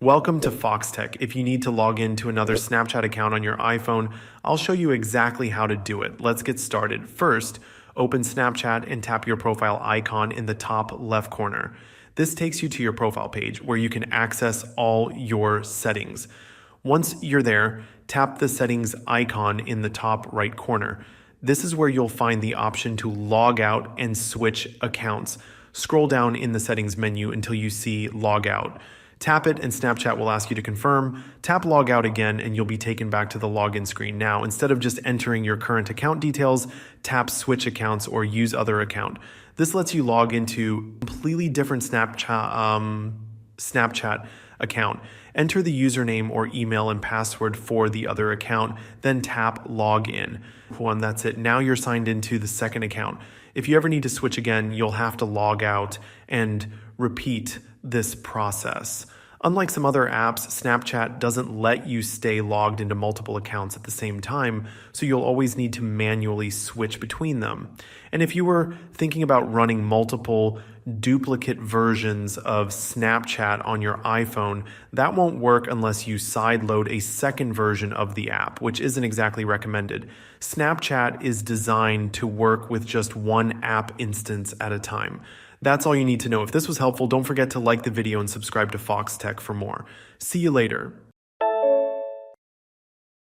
Welcome to Foxtecc. If you need to log into another Snapchat account on your iPhone, I'll show you exactly how to do it. Let's get started. First, open Snapchat and tap your profile icon in the top left corner. This takes you to your profile page where you can access all your settings. Once you're there, tap the settings icon in the top right corner. This is where you'll find the option to log out and switch accounts. Scroll down in the settings menu until you see log out. Tap it and Snapchat will ask you to confirm. Tap log out again and you'll be taken back to the login screen. Now, instead of just entering your current account details, tap switch accounts or use other account. This lets you log into a completely different Snapchat account. Enter the username or email and password for the other account, then tap login. That's it. Now you're signed into the second account. If you ever need to switch again, you'll have to log out and repeat this process. Unlike some other apps, Snapchat doesn't let you stay logged into multiple accounts at the same time, so you'll always need to manually switch between them. And if you were thinking about running multiple duplicate versions of Snapchat on your iPhone, that won't work unless you sideload a second version of the app, which isn't exactly recommended. Snapchat is designed to work with just one app instance at a time. That's all you need to know. If this was helpful, don't forget to like the video and subscribe to Foxtecc for more. See you later.